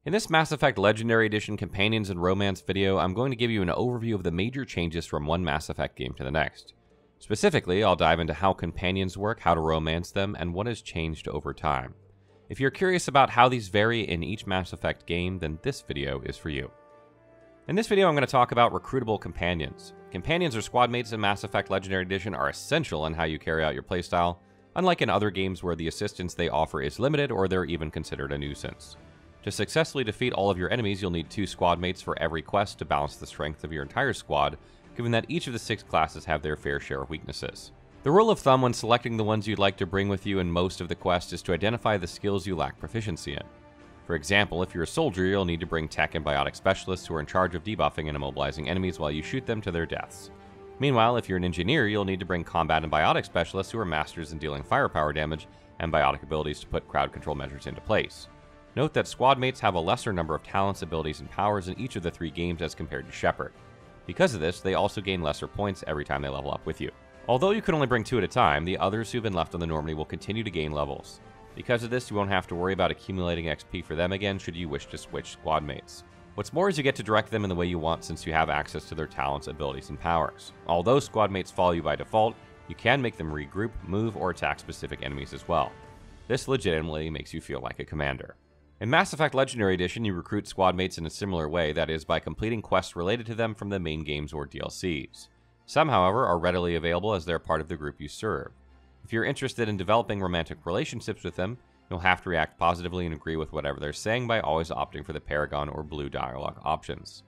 In this Mass Effect Legendary Edition Companions and Romance video, I'm going to give you an overview of the major changes from one Mass Effect game to the next. Specifically, I'll dive into how companions work, how to romance them, and what has changed over time. If you're curious about how these vary in each Mass Effect game, then this video is for you. In this video, I'm going to talk about recruitable companions. Companions or squad mates in Mass Effect Legendary Edition are essential in how you carry out your playstyle, unlike in other games where the assistance they offer is limited or they're even considered a nuisance. To successfully defeat all of your enemies, you'll need 2 squad mates for every quest to balance the strength of your entire squad, given that each of the 6 classes have their fair share of weaknesses. The rule of thumb when selecting the ones you'd like to bring with you in most of the quests is to identify the skills you lack proficiency in. For example, if you're a soldier, you'll need to bring tech and biotic specialists who are in charge of debuffing and immobilizing enemies while you shoot them to their deaths. Meanwhile, if you're an engineer, you'll need to bring combat and biotic specialists who are masters in dealing firepower damage and biotic abilities to put crowd control measures into place. Note that squad mates have a lesser number of talents, abilities, and powers in each of the 3 games as compared to Shepard. Because of this, they also gain lesser points every time they level up with you. Although you can only bring 2 at a time, the others who've been left on the Normandy will continue to gain levels. Because of this, you won't have to worry about accumulating XP for them again should you wish to switch squad mates. What's more is you get to direct them in the way you want since you have access to their talents, abilities, and powers. Although squad mates follow you by default, you can make them regroup, move, or attack specific enemies as well. This legitimately makes you feel like a commander. In Mass Effect Legendary Edition, you recruit squad mates in a similar way, that is, by completing quests related to them from the main games or DLCs. Some, however, are readily available as they're part of the group you serve. If you're interested in developing romantic relationships with them, you'll have to react positively and agree with whatever they're saying by always opting for the Paragon or Blue dialogue options.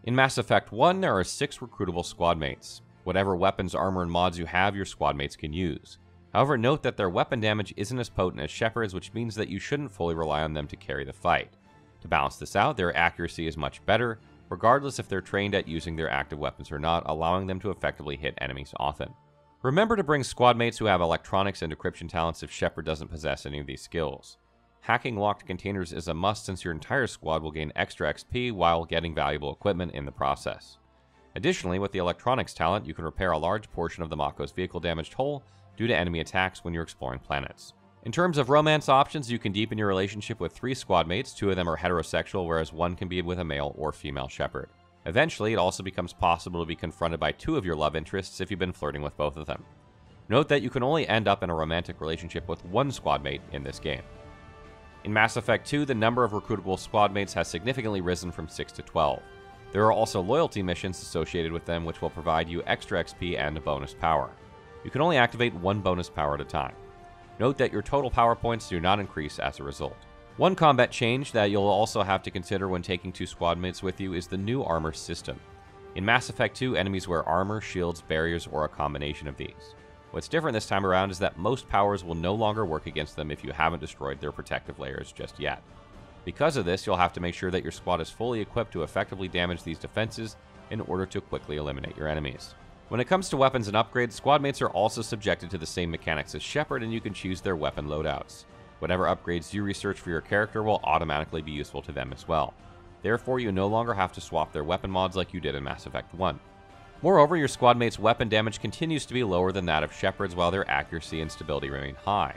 In Mass Effect 1, there are 6 recruitable squad mates. Whatever weapons, armor, and mods you have, your squad mates can use. However, note that their weapon damage isn't as potent as Shepard's, which means that you shouldn't fully rely on them to carry the fight. To balance this out, their accuracy is much better, regardless if they're trained at using their active weapons or not, allowing them to effectively hit enemies often. Remember to bring squad mates who have electronics and decryption talents if Shepard doesn't possess any of these skills. Hacking locked containers is a must since your entire squad will gain extra XP while getting valuable equipment in the process. Additionally, with the electronics talent, you can repair a large portion of the Mako's vehicle damaged hull due to enemy attacks when you're exploring planets. In terms of romance options, you can deepen your relationship with 3 squad mates. 2 of them are heterosexual, whereas 1 can be with a male or female Shepard. Eventually, it also becomes possible to be confronted by 2 of your love interests if you've been flirting with both of them. Note that you can only end up in a romantic relationship with 1 squad mate in this game. In Mass Effect 2, the number of recruitable squad mates has significantly risen from 6 to 12. There are also loyalty missions associated with them which will provide you extra XP and a bonus power. You can only activate 1 bonus power at a time. Note that your total power points do not increase as a result. One combat change that you'll also have to consider when taking 2 squad mates with you is the new armor system. In Mass Effect 2, enemies wear armor, shields, barriers, or a combination of these. What's different this time around is that most powers will no longer work against them if you haven't destroyed their protective layers just yet. Because of this, you'll have to make sure that your squad is fully equipped to effectively damage these defenses in order to quickly eliminate your enemies. When it comes to weapons and upgrades, squad mates are also subjected to the same mechanics as Shepard, and you can choose their weapon loadouts. Whatever upgrades you research for your character will automatically be useful to them as well. Therefore, you no longer have to swap their weapon mods like you did in Mass Effect 1. Moreover, your squad mate's weapon damage continues to be lower than that of Shepard's, while their accuracy and stability remain high.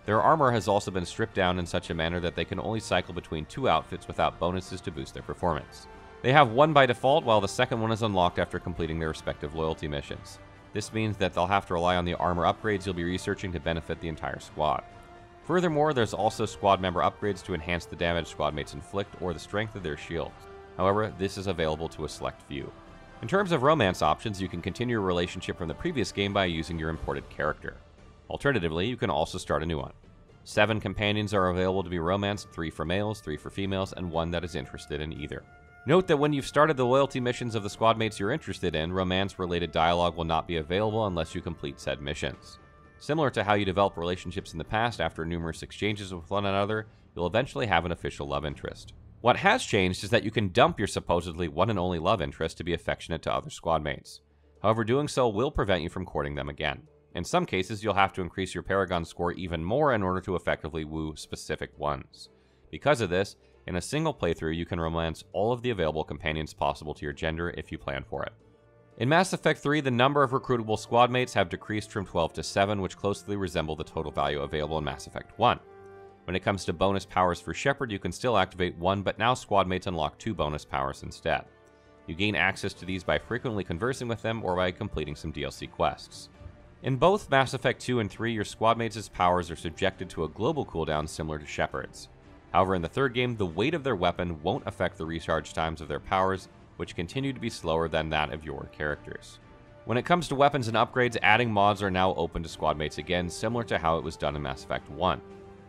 Their armor has also been stripped down in such a manner that they can only cycle between 2 outfits without bonuses to boost their performance. They have 1 by default, while the second one is unlocked after completing their respective loyalty missions. This means that they'll have to rely on the armor upgrades you'll be researching to benefit the entire squad. Furthermore, there's also squad member upgrades to enhance the damage squad mates inflict or the strength of their shields. However, this is available to a select few. In terms of romance options, you can continue your relationship from the previous game by using your imported character. Alternatively, you can also start a new one. 7 companions are available to be romanced, 3 for males, 3 for females, and 1 that is interested in either. Note that when you've started the loyalty missions of the squad mates you're interested in, romance-related dialogue will not be available unless you complete said missions. Similar to how you develop relationships in the past, after numerous exchanges with one another, you'll eventually have an official love interest. What has changed is that you can dump your supposedly one and only love interest to be affectionate to other squad mates. However, doing so will prevent you from courting them again. In some cases, you'll have to increase your Paragon score even more in order to effectively woo specific ones. Because of this, in a single playthrough, you can romance all of the available companions possible to your gender if you plan for it. In Mass Effect 3, the number of recruitable squad mates have decreased from 12 to 7, which closely resemble the total value available in Mass Effect 1. When it comes to bonus powers for Shepard, you can still activate one, but now Squadmates unlock 2 bonus powers instead. You gain access to these by frequently conversing with them or by completing some DLC quests. In both Mass Effect 2 and 3, your Squadmates' powers are subjected to a global cooldown similar to Shepard's. However, in the third game, the weight of their weapon won't affect the recharge times of their powers, which continue to be slower than that of your characters. When it comes to weapons and upgrades, adding mods are now open to Squadmates again, similar to how it was done in Mass Effect 1.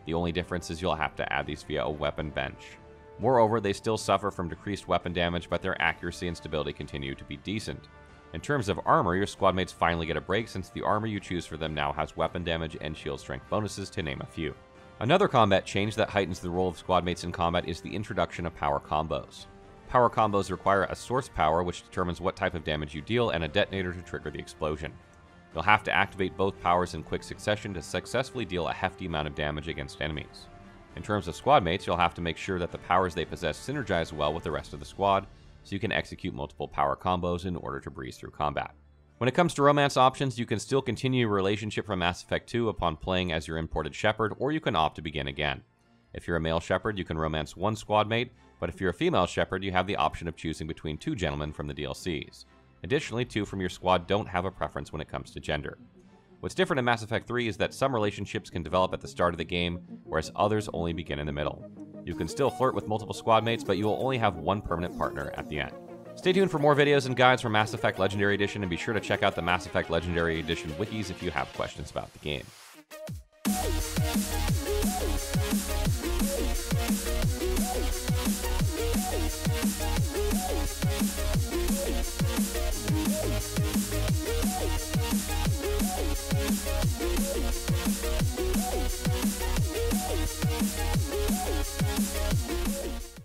The only difference is you'll have to add these via a weapon bench. Moreover, they still suffer from decreased weapon damage, but their accuracy and stability continue to be decent. In terms of armor, your Squadmates finally get a break since the armor you choose for them now has weapon damage and shield strength bonuses, to name a few. Another combat change that heightens the role of Squadmates in combat is the introduction of power combos. Power combos require a source power, which determines what type of damage you deal, and a detonator to trigger the explosion. You'll have to activate both powers in quick succession to successfully deal a hefty amount of damage against enemies. In terms of Squadmates, you'll have to make sure that the powers they possess synergize well with the rest of the squad, so you can execute multiple power combos in order to breeze through combat. When it comes to romance options, you can still continue your relationship from Mass Effect 2 upon playing as your imported Shepard, or you can opt to begin again. If you're a male Shepard, you can romance one Squadmate, but if you're a female Shepard, you have the option of choosing between 2 gentlemen from the DLCs. Additionally, 2 from your squad don't have a preference when it comes to gender. What's different in Mass Effect 3 is that some relationships can develop at the start of the game, whereas others only begin in the middle. You can still flirt with multiple Squadmates, but you will only have one permanent partner at the end. Stay tuned for more videos and guides from Mass Effect Legendary Edition, and be sure to check out the Mass Effect Legendary Edition wikis if you have questions about the game.